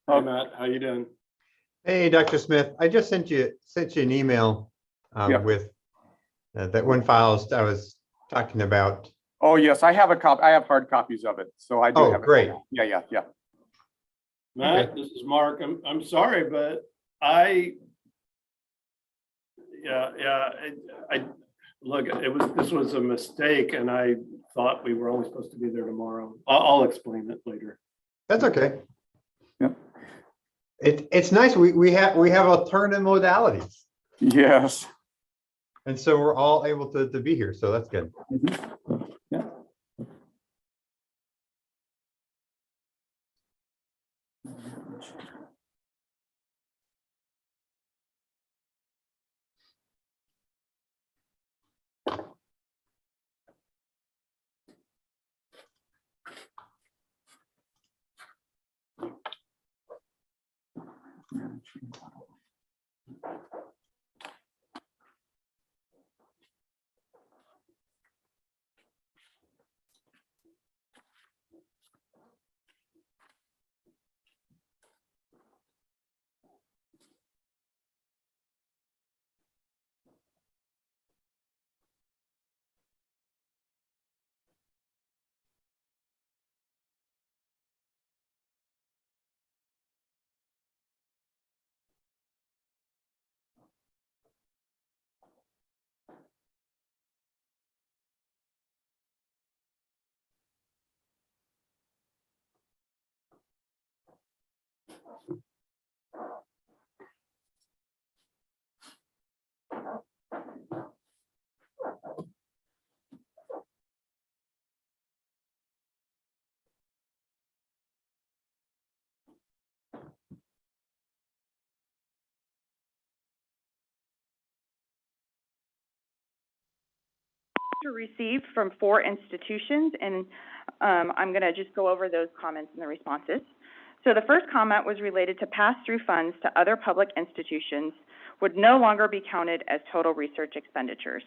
Hi, Matt. How you doing? Hey, Dr. Smith, I just sent you an email Yeah. with that one files I was talking about. Oh, yes, I have a copy. I have hard copies of it, so I do Oh, have it. great. Yeah. Matt, Okay. this is Mark. I'm sorry, but look, this was a mistake, and I thought we were only supposed to be there tomorrow. I'll explain it later. That's okay. Yeah. It's nice. We have alternative modalities, Yes. and so we're all able to be here. So that's good. Yeah. Received from 4 institutions, and I'm going to just go over those comments and the responses. So the first comment was related to pass-through funds to other public institutions would no longer be counted as total research expenditures.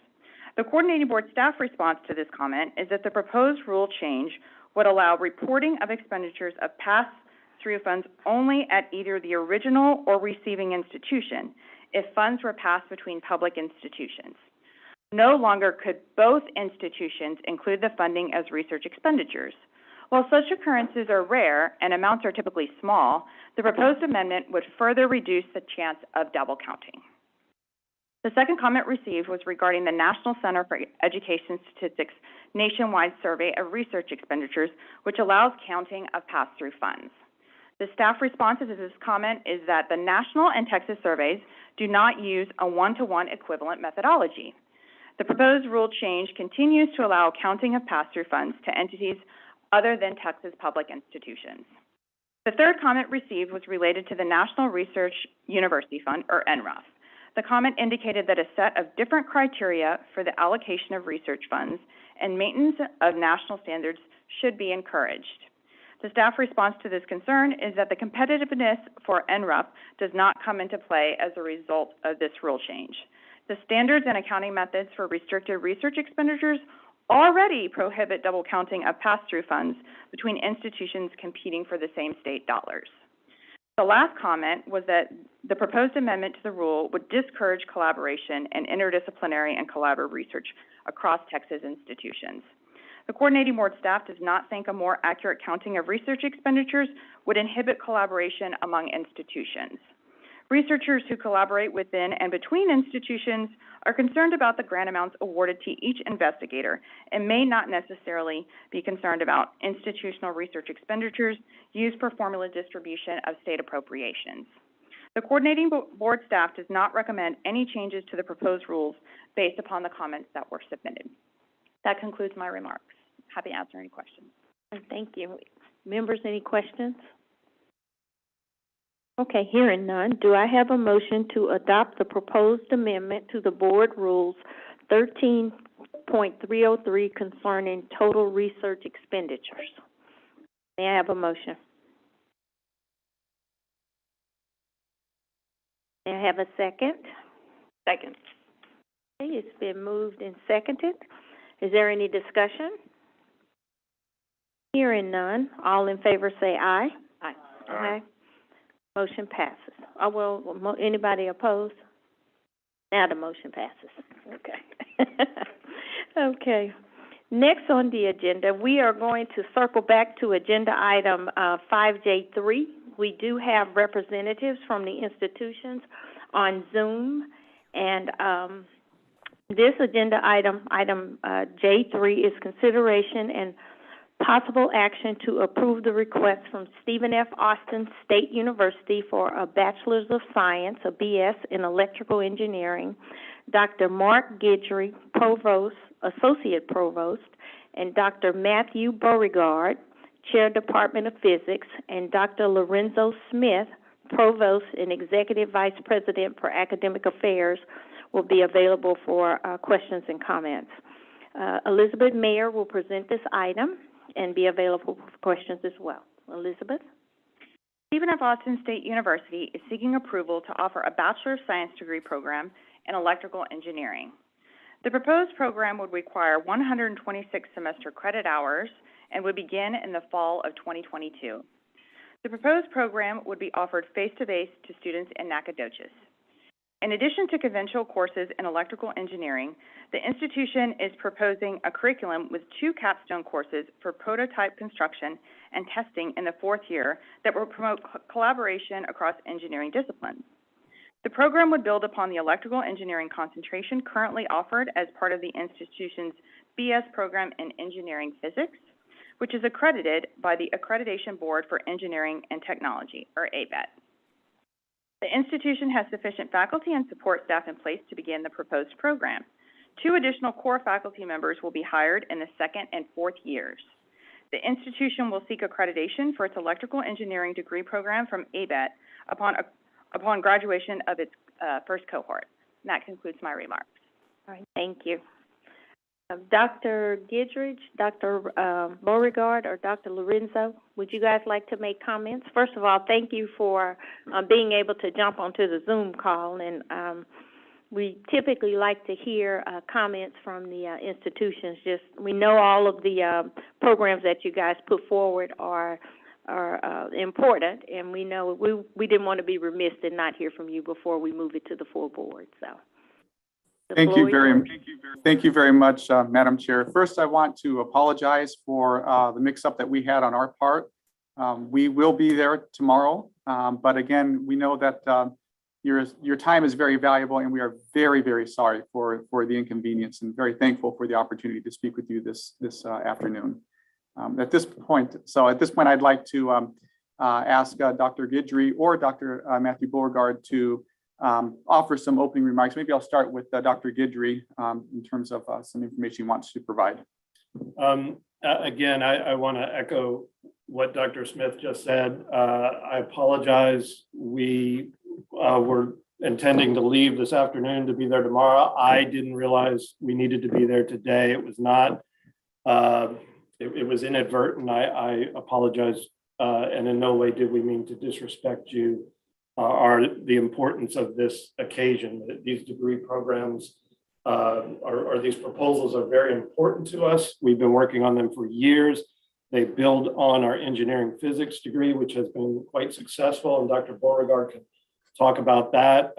The coordinating board staff response to this comment is that the proposed rule change would allow reporting of expenditures of pass-through funds only at either the original or receiving institution if funds were passed between public institutions. No longer could both institutions include the funding as research expenditures. While such occurrences are rare and amounts are typically small, the proposed amendment would further reduce the chance of double counting. The second comment received was regarding the National Center for Education Statistics nationwide survey of research expenditures, which allows counting of pass-through funds. The staff response to this comment is that the national and Texas surveys do not use a one-to-one equivalent methodology. The proposed rule change continues to allow counting of pass-through funds to entities other than Texas public institutions. The third comment received was related to the National Research University Fund, or NRUF. The comment indicated that a set of different criteria for the allocation of research funds and maintenance of national standards should be encouraged. The staff response to this concern is that the competitiveness for NRUF does not come into play as a result of this rule change. The standards and accounting methods for restricted research expenditures already prohibit double counting of pass-through funds between institutions competing for the same state dollars. The last comment was that the proposed amendment to the rule would discourage collaboration and interdisciplinary and collaborative research across Texas institutions. The coordinating board staff does not think a more accurate counting of research expenditures would inhibit collaboration among institutions. Researchers who collaborate within and between institutions are concerned about the grant amounts awarded to each investigator and may not necessarily be concerned about institutional research expenditures used for formula distribution of state appropriations. The coordinating board staff does not recommend any changes to the proposed rules based upon the comments that were submitted. That concludes my remarks. Happy to answer any questions. Thank you. Members, any questions? Okay, hearing none, do I have a motion to adopt the proposed amendment to the board rules 13.303 concerning total research expenditures? May I have a motion? May I have a second? Second. Okay, it's been moved and seconded. Is there any discussion? Hearing none, all in favor say aye. Aye. Aye. Motion passes. Anybody opposed? Now the motion passes. Okay. Okay. Next on the agenda, we are going to circle back to agenda item 5J3. We do have representatives from the institutions on Zoom, and this agenda item J3, is consideration and possible action to approve the request from Stephen F. Austin State University for a Bachelor's of Science, a BS, in Electrical Engineering, Dr. Mark Guidry, Provost, Associate Provost, and Dr. Matthew Beauregard, Chair, Department of Physics, and Dr. Lorenzo Smith, Provost and Executive Vice President for Academic Affairs, will be available for questions and comments. Elizabeth Mayer will present this item and be available for questions as well. Elizabeth? Stephen F. Austin State University is seeking approval to offer a Bachelor of Science degree program in electrical engineering. The proposed program would require 126 semester credit hours and would begin in the fall of 2022. The proposed program would be offered face-to-face to students in Nacogdoches. In addition to conventional courses in electrical engineering, the institution is proposing a curriculum with 2 capstone courses for prototype construction and testing in the 4th year that will promote collaboration across engineering disciplines. The program would build upon the electrical engineering concentration currently offered as part of the institution's BS program in engineering physics, which is accredited by the Accreditation Board for Engineering and Technology, or ABET. The institution has sufficient faculty and support staff in place to begin the proposed program. 2 additional core faculty members will be hired in the 2nd and 4th years. The institution will seek accreditation for its electrical engineering degree program from ABET upon graduation of its first cohort. And that concludes my remarks. All right, thank you. Dr. Guidry, Dr. Beauregard, or Dr. Lorenzo, would you guys like to make comments? First of all, thank you for being able to jump onto the Zoom call, and we typically like to hear comments from the institutions. We know all of the programs that you guys put forward are important, and we know we didn't want to be remiss and not hear from you before we move it to the full board. So. Thank you very much, Madam Chair. First, I want to apologize for the mix-up that we had on our part. We will be there tomorrow, but again, we know that your time is very valuable, and we are very, very sorry for the inconvenience, and very thankful for the opportunity to speak with you this afternoon. At this point, I'd like to ask Dr. Guidry or Dr. Matthew Beauregard to offer some opening remarks. Maybe I'll start with Dr. Guidry in terms of some information he wants to provide. Again, I want to echo what Dr. Smith just said. I apologize. We were intending to leave this afternoon to be there tomorrow. I didn't realize we needed to be there today. It was not, it was inadvertent. I apologize. And in no way did we mean to disrespect you. Are the importance of this occasion. These degree programs or these proposals are very important to us. We've been working on them for years. They build on our engineering physics degree, which has been quite successful, and Dr. Beauregard can talk about that.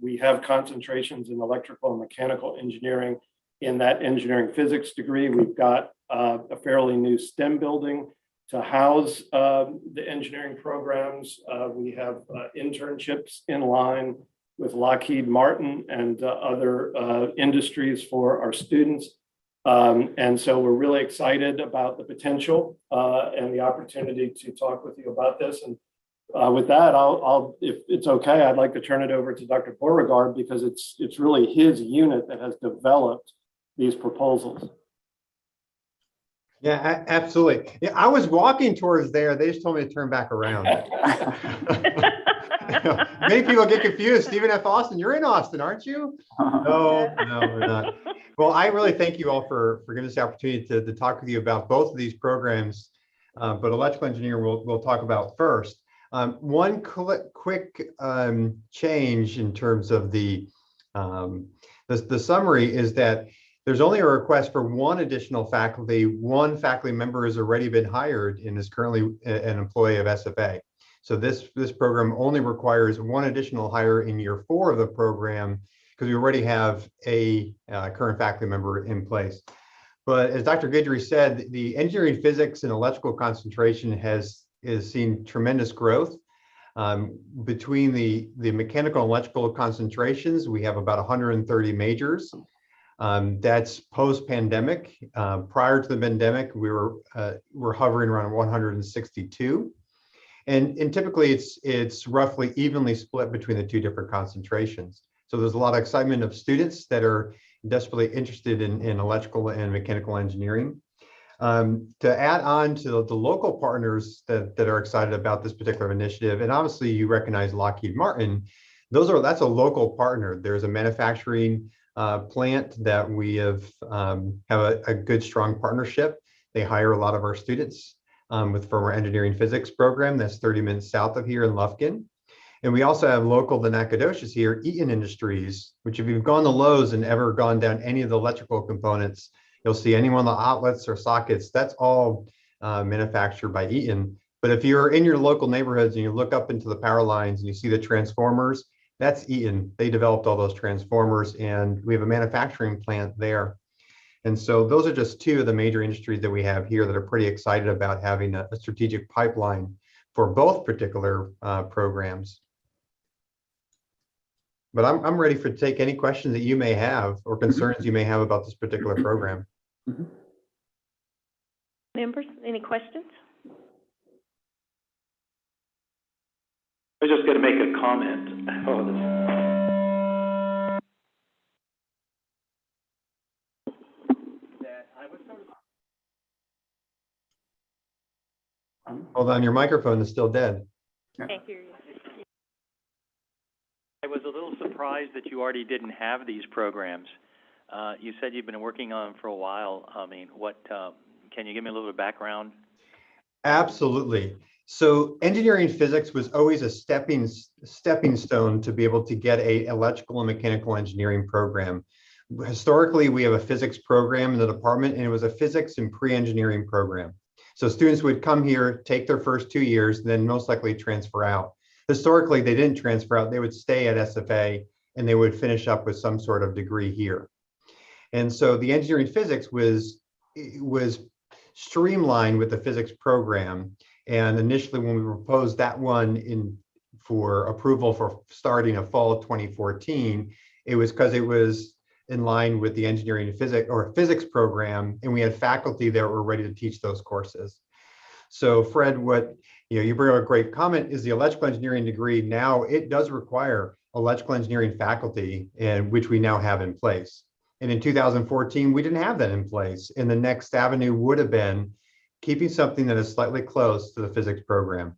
We have concentrations in electrical and mechanical engineering in that engineering physics degree. We've got a fairly new STEM building to house the engineering programs. We have internships in line with Lockheed Martin and other industries for our students. And so we're really excited about the potential and the opportunity to talk with you about this. And with that, I'll, if it's okay, I'd like to turn it over to Dr. Beauregard, because it's really his unit that has developed these proposals. Yeah, absolutely. Yeah, I was walking towards there. They just told me to turn back around. Many people get confused. Stephen F. Austin, you're in Austin, aren't you? No, we're not. Well, I really thank you all for giving us the opportunity to talk with you about both of these programs, but electrical engineering we'll talk about first. One quick change in terms of the summary is that there's only a request for 1 additional faculty. 1 faculty member has already been hired and is currently an employee of SFA. So this program only requires one additional hire in year 4 of the program because we already have a current faculty member in place. But as Dr. Guidry said, the engineering, physics, and electrical concentration has seen tremendous growth. Between the mechanical and electrical concentrations, we have about 130 majors. That's post-pandemic. Prior to the pandemic, we're hovering around 162. And typically it's roughly evenly split between the 2 different concentrations. So there's a lot of excitement of students that are desperately interested in electrical and mechanical engineering. To add on to the local partners that are excited about this particular initiative, and obviously you recognize Lockheed Martin, that's a local partner. There's a manufacturing plant that we have a good, strong partnership. They hire a lot of our students from our engineering physics program that's 30 minutes south of here in Lufkin. And we also have local to Nacogdoches here, Eaton Industries, which if you've gone to Lowe's and ever gone down any of the electrical components, you'll see any one of the outlets or sockets, that's all manufactured by Eaton. But if you're in your local neighborhoods and you look up into the power lines and you see the transformers, that's Eaton. They developed all those transformers, and we have a manufacturing plant there. And so those are just 2 of the major industries that we have here that are pretty excited about having a strategic pipeline for both particular programs. But I'm ready to take any questions that you may have or concerns you may have about this particular program. Members, any questions? I was just going to make a comment. Hold on, your microphone is still dead. Can't hear you. I was a little surprised that you already didn't have these programs. You said you've been working on them for a while. I mean, can you give me a little bit of background? Absolutely. So engineering physics was always a stepping stone to be able to get a electrical and mechanical engineering program. Historically, we have a physics program in the department, and it was a physics and pre-engineering program. So students would come here, take their first 2 years, then most likely transfer out. Historically, they didn't transfer out. They would stay at SFA and they would finish up with some sort of degree here. And so the engineering physics was streamlined with the physics program. And initially, when we proposed that one for approval for starting of fall of 2014, it was because it was in line with the engineering physics program, and we had faculty that were ready to teach those courses. So Fred, you bring up a great comment, is the electrical engineering degree now, it does require electrical engineering faculty, and which we now have in place. And in 2014, we didn't have that in place. And the next avenue would have been keeping something that is slightly close to the physics program.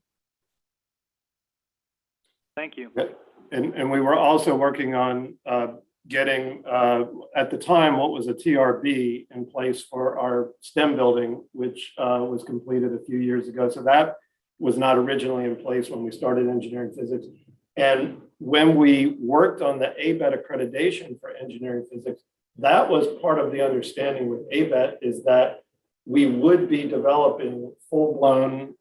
Thank you. And we were also working on getting, at the time, what was a TRB in place for our STEM building, which was completed a few years ago. So that was not originally in place when we started engineering physics. And when we worked on the ABET accreditation for engineering physics, that was part of the understanding with ABET, is that we would be developing full-blown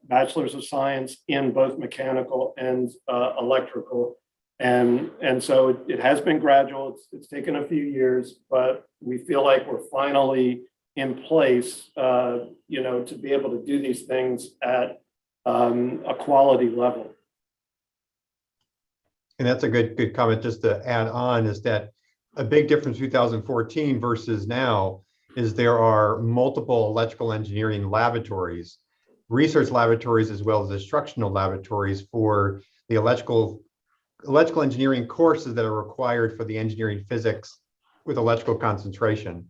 bachelors of science in both mechanical and electrical. And so it has been gradual. It's taken a few years, but we feel like we're finally in place, to be able to do these things at a quality level. And that's a good comment. Just to add on, is that a big difference 2014 versus now is there are multiple electrical engineering laboratories, research laboratories, as well as instructional laboratories for the electrical engineering courses that are required for the engineering physics with electrical concentration.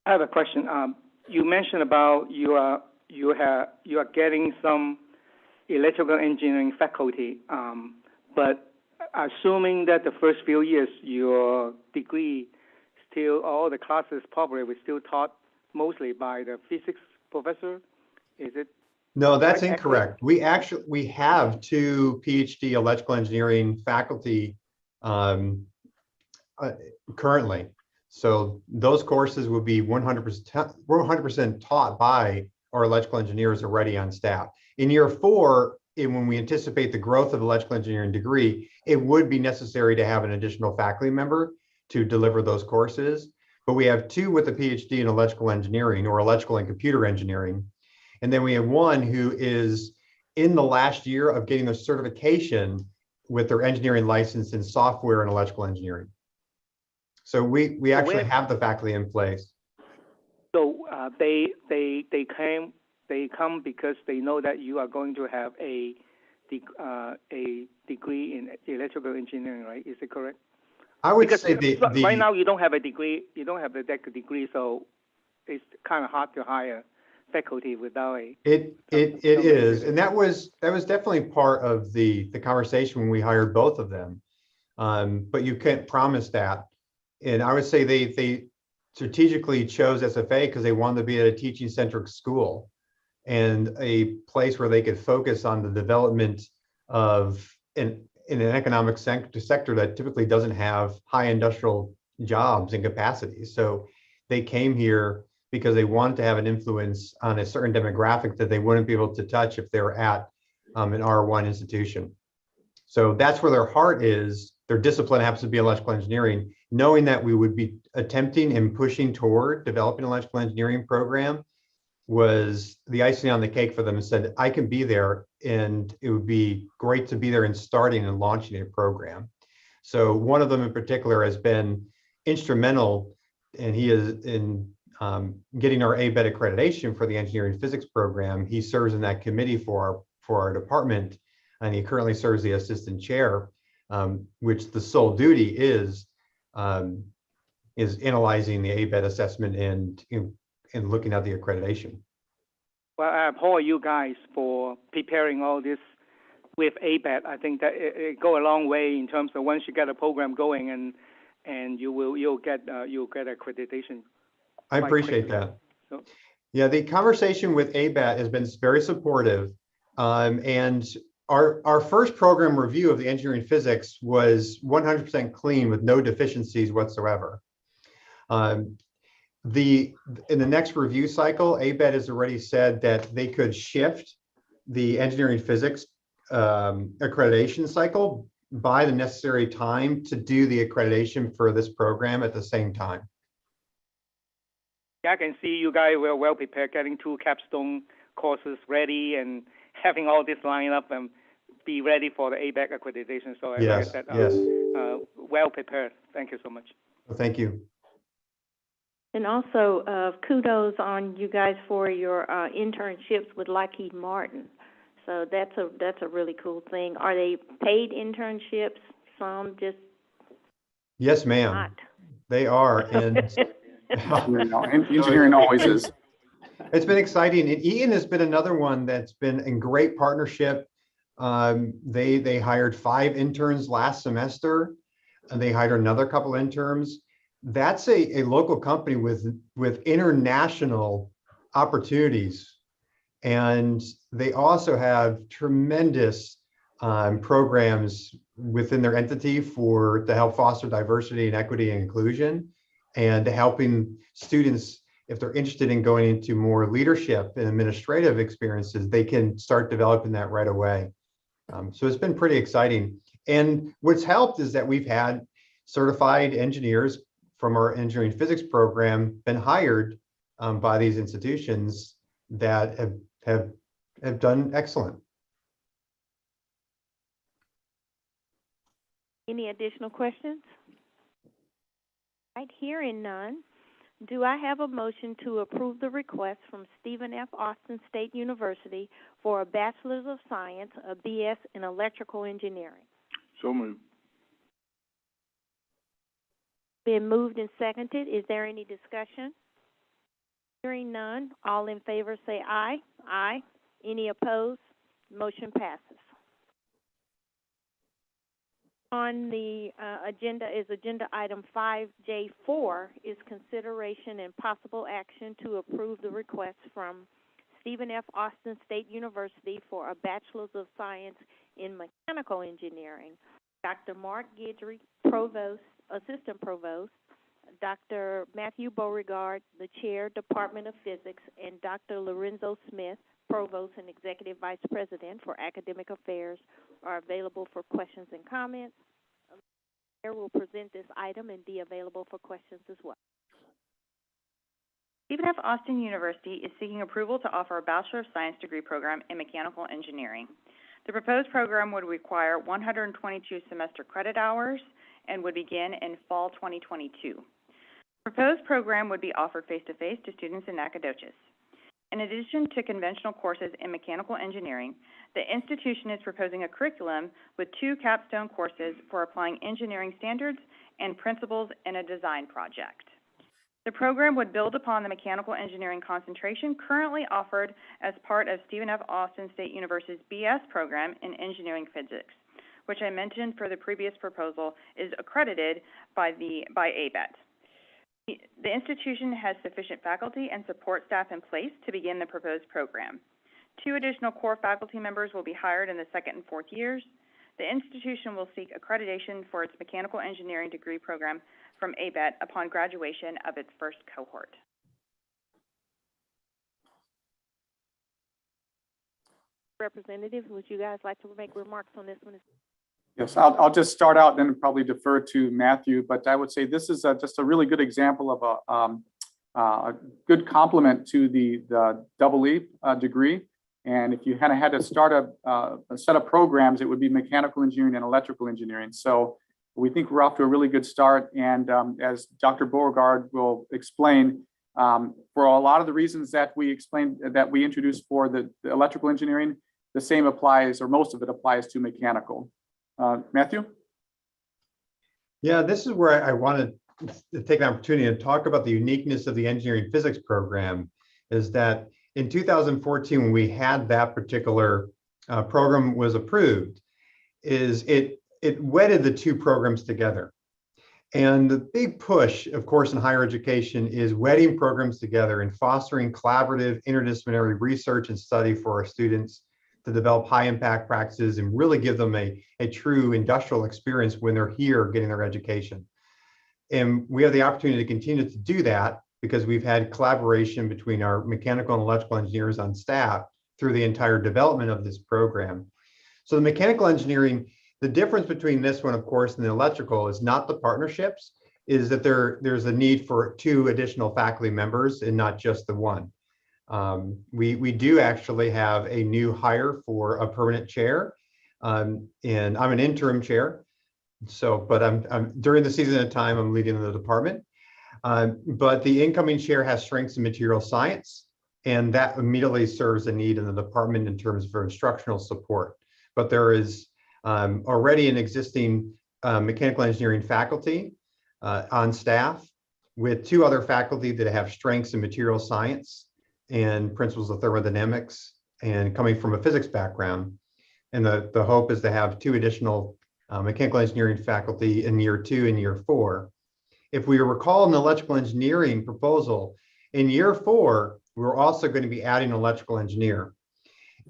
I have a question. You mentioned about you are getting some electrical engineering faculty, but assuming that the first few years your degree still, all the classes probably were still taught mostly by the physics professor, is it? No, that's incorrect. We have 2 PhD electrical engineering faculty currently. So those courses will be 100% taught by our electrical engineers already on staff. In year 4, when we anticipate the growth of the electrical engineering degree, it would be necessary to have an additional faculty member to deliver those courses. But we have 2 with a PhD in electrical engineering or electrical and computer engineering. And then we have 1 who is in the last year of getting their certification with their engineering license in software and electrical engineering. So we actually have the faculty in place. So they come because they know that you are going to have a degree in electrical engineering, right? Is it correct? I would Because say right now you don't have a degree, you don't have the degree, so it's kind of hard to hire faculty without a. It is, and that was definitely part of the conversation when we hired both of them. But you can't promise that. And I would say they strategically chose SFA because they wanted to be at a teaching centric school and a place where they could focus on the development of in an economic sector that typically doesn't have high industrial jobs and capacities. So they came here because they wanted to have an influence on a certain demographic that they wouldn't be able to touch if they were at an R1 institution. So that's where their heart is. Their discipline happens to be electrical engineering. Knowing that we would be attempting and pushing toward developing an electrical engineering program was the icing on the cake for them, and said, I can be there and it would be great to be there and starting and launching a program. So one of them in particular has been instrumental, and he is in getting our ABET accreditation for the engineering physics program. He serves in that committee for our department, and he currently serves the assistant chair, which the sole duty is analyzing the ABET assessment and looking at the accreditation. Well, I applaud you guys for preparing all this with ABET. I think that it go a long way in terms of once you get a program going, and you'll get accreditation. I appreciate that. So, yeah, the conversation with ABET has been very supportive, and our first program review of the engineering physics was 100% clean with no deficiencies whatsoever. In the next review cycle, ABET has already said that they could shift the engineering physics accreditation cycle by the necessary time to do the accreditation for this program at the same time. Yeah, I can see you guys were well prepared, getting 2 capstone courses ready and having all this lined up and be ready for the ABET accreditation. So yes, I guess that yes. Well prepared. Thank you so much. Well, thank you. And also, kudos on you guys for your internships with Lockheed Martin. So that's a really cool thing. Are they paid internships? Some just yes, ma'am. not. They are, and engineering always is. It's been exciting. And Eaton has been another one that's been in great partnership. They hired 5 interns last semester, and they hired another couple interns. That's a local company with international opportunities. And they also have tremendous programs within their entity to help foster diversity and equity and inclusion, and helping students, if they're interested in going into more leadership and administrative experiences, they can start developing that right away. So it's been pretty exciting. And what's helped is that we've had certified engineers from our engineering physics program been hired by these institutions that have done excellent. Any additional questions? Right, hearing none. Do I have a motion to approve the request from Stephen F. Austin State University for a Bachelor's of Science, a BS in Electrical Engineering? So moved. Been moved and seconded. Is there any discussion? Hearing none. All in favor say aye. Aye. Any opposed? Motion passes. On the agenda is agenda item 5J4 is consideration and possible action to approve the request from Stephen F. Austin State University for a Bachelor's of Science in Mechanical Engineering. Dr. Mark Guidry, Provost, Assistant Provost, Dr. Matthew Beauregard, the Chair, Department of Physics, and Dr. Lorenzo Smith, Provost and Executive Vice President for Academic Affairs are available for questions and comments. The chair will present this item and be available for questions as well. Stephen F. Austin University is seeking approval to offer a Bachelor of Science degree program in mechanical engineering. The proposed program would require 122 semester credit hours and would begin in fall 2022. The proposed program would be offered face-to-face to students in Nacogdoches. In addition to conventional courses in mechanical engineering, the institution is proposing a curriculum with 2 capstone courses for applying engineering standards and principles in a design project. The program would build upon the mechanical engineering concentration currently offered as part of Stephen F. Austin State University's BS program in engineering physics, which I mentioned for the previous proposal is accredited by ABET. The institution has sufficient faculty and support staff in place to begin the proposed program. 2 additional core faculty members will be hired in the 2nd and 4th years. The institution will seek accreditation for its mechanical engineering degree program from ABET upon graduation of its first cohort. Representatives, would you guys like to make remarks on this one? Yes, I'll just start out and then probably defer to Matthew, but I would say this is just a really good example of a good complement to the EE degree. And if you had to start a set of programs, it would be mechanical engineering and electrical engineering. So we think we're off to a really good start. And as Dr. Beauregard will explain, for a lot of the reasons that we explained, that we introduced for the electrical engineering, the same applies, or most of it applies to mechanical. Matthew? Yeah, this is where I wanted to take an opportunity to talk about the uniqueness of the engineering physics program, is that in 2014, when we had that particular program was approved, it wedded the 2 programs together. And the big push, of course, in higher education is wedding programs together and fostering collaborative interdisciplinary research and study for our students to develop high impact practices and really give them a true industrial experience when they're here getting their education. And we have the opportunity to continue to do that because we've had collaboration between our mechanical and electrical engineers on staff through the entire development of this program. So the mechanical engineering, the difference between this one, of course, and the electrical is not the partnerships, is that there's a need for 2 additional faculty members and not just the 1. We do actually have a new hire for a permanent chair, and I'm an interim chair. So, but I'm during the season of time, I'm leading the department. But the incoming chair has strengths in material science, and that immediately serves a need in the department in terms of instructional support. But there is already an existing mechanical engineering faculty on staff with 2 other faculty that have strengths in material science and principles of thermodynamics and coming from a physics background. And the hope is to have 2 additional mechanical engineering faculty in year 2 and year 4. If we recall in the electrical engineering proposal, in year 4, we're also going to be adding an electrical engineer.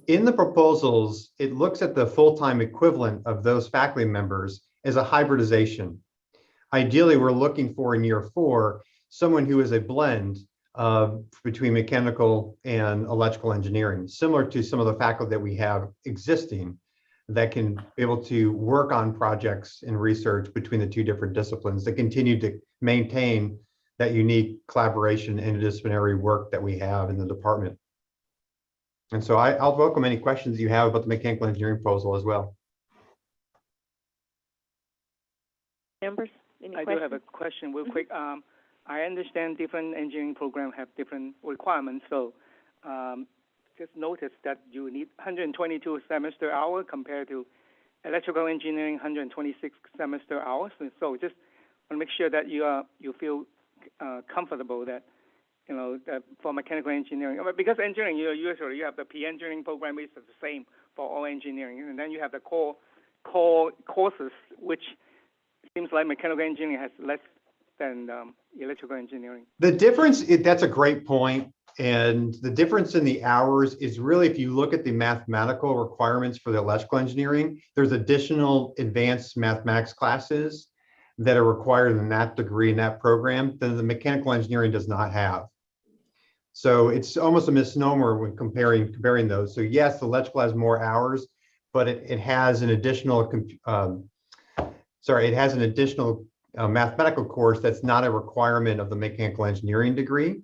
In the proposals, it looks at the full-time equivalent of those faculty members as a hybridization. Ideally, we're looking for in year 4, someone who is a blend between mechanical and electrical engineering, similar to some of the faculty that we have existing that can be able to work on projects and research between the 2 different disciplines that continue to maintain that unique collaboration and interdisciplinary work that we have in the department. And so I'll welcome any questions you have about the mechanical engineering proposal as well. Members, any I questions? do have a question real quick. I understand different engineering programs have different requirements. So just noticed that you need 122 semester hours compared to electrical engineering 126 semester hours. And so just want to make sure that you feel comfortable that, you know, that for mechanical engineering, because engineering, usually you have the P engineering program is the same for all engineering, and then you have the core courses, which seems like mechanical engineering has less than electrical engineering. The difference, that's a great point. And the difference in the hours is really, if you look at the mathematical requirements for the electrical engineering, there's additional advanced mathematics classes that are required in that degree in that program that the mechanical engineering does not have. So it's almost a misnomer when comparing those. So yes, the electrical has more hours, but it has an additional, mathematical course that's not a requirement of the mechanical engineering degree.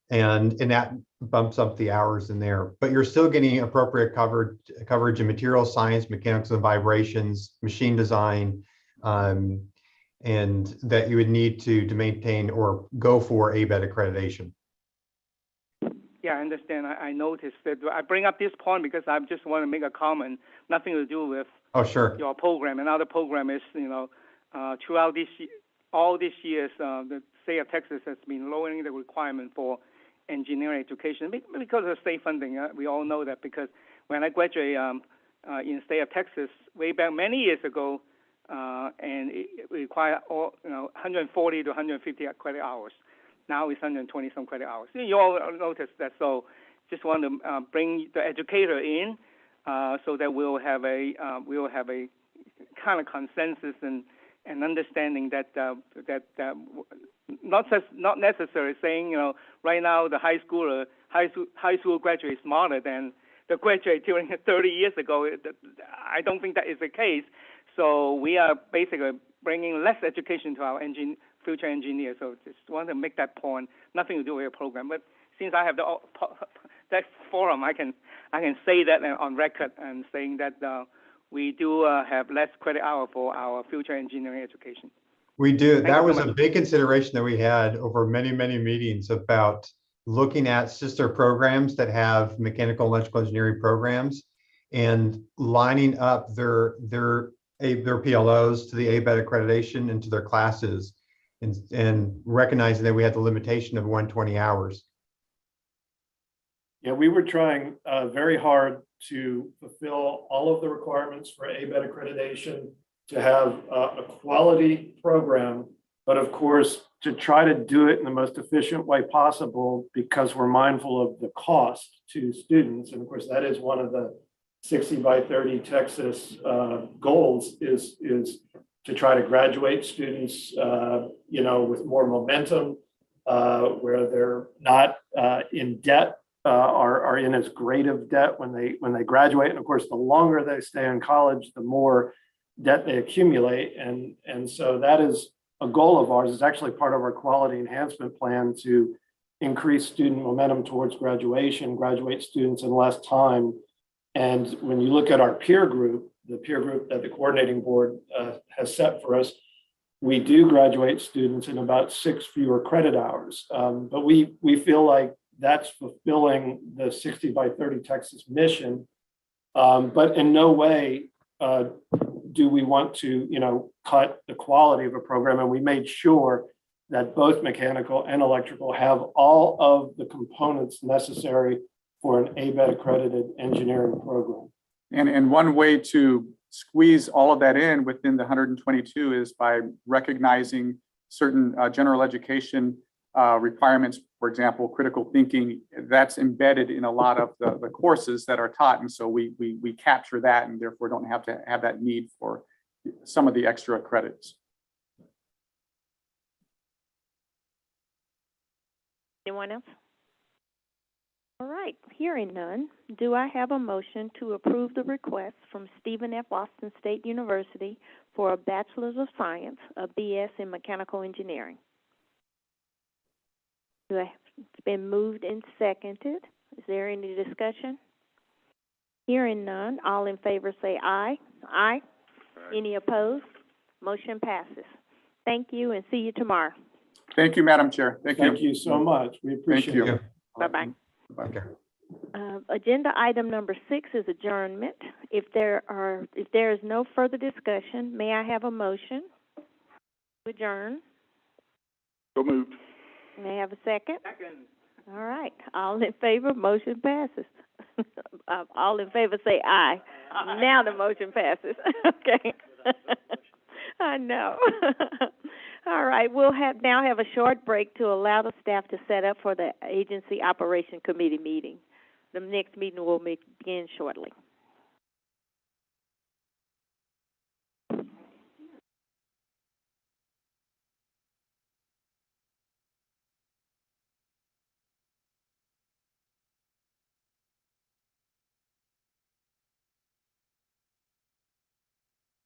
And that bumps up the hours in there, but you're still getting appropriate coverage in material science, mechanics and vibrations, machine design, and that you would need to maintain or go for ABET accreditation. Yeah, I understand. I noticed that. I bring up this point because I just want to make a comment, nothing to do with your program. Another program is, throughout all these years, the state of Texas has been lowering the requirement for engineering education because of state funding. We all know that because when I graduated in the state of Texas way back many years ago, and it required 140 to 150 credit hours. Now it's 120 some credit hours. You all notice that. So just want to bring the educator in so that we'll have a kind of consensus and understanding that not necessarily saying right now the high school graduate is smarter than the graduate during 30 years ago. I don't think that is the case. So we are basically bringing less education to our future engineers. So just want to make that point. Nothing to do with your program, but since I have that forum, I can say that on record and saying that we do have less credit hour for our future engineering education. We do. That was a big consideration that we had over many, many meetings about looking at sister programs that have mechanical electrical engineering programs and lining up their PLOs to the ABET accreditation and to their classes, and recognizing that we had the limitation of 120 hours. Yeah, we were trying very hard to fulfill all of the requirements for ABET accreditation, to have a quality program, but of course, to try to do it in the most efficient way possible because we're mindful of the cost to students. And of course, that is one of the 60 by 30 Texas goals is to try to graduate students, with more momentum, where they're not in debt, are in as great of debt when they graduate. And of course, the longer they stay in college, the more debt they accumulate. And so that is a goal of ours. It's actually part of our quality enhancement plan to increase student momentum towards graduation, graduate students in less time. And when you look at our peer group, the peer group that the coordinating board has set for us, we do graduate students in about 6 fewer credit hours. But we feel like that's fulfilling the 60 by 30 Texas mission. But in no way do we want to, cut the quality of a program. And we made sure that both mechanical and electrical have all of the components necessary for an ABET accredited engineering program. And one way to squeeze all of that in within the 122 is by recognizing certain general education requirements. For example, critical thinking, that's embedded in a lot of the courses that are taught. And so we capture that and therefore don't have to have that need for some of the extra credits. Anyone else? All right, hearing none, do I have a motion to approve the request from Stephen F. Austin State University for a Bachelor's of Science, a BS in Mechanical Engineering? It's been moved and seconded. Is there any discussion? Hearing none, all in favor say aye. Aye. Any opposed? Motion passes. Thank you and see you tomorrow. Thank you, Madam Chair. Thank you so much. We appreciate it. Bye-bye. Bye. Agenda item number 6 is adjournment. If there is no further discussion, may I have a motion to adjourn? So moved. May I have a second? Second. All right. All in favor, motion passes. All in favor say aye. Aye. Now the motion passes. Okay. I know. All right. We'll now have a short break to allow the staff to set up for the Agency Operation Committee meeting. The next meeting will begin shortly.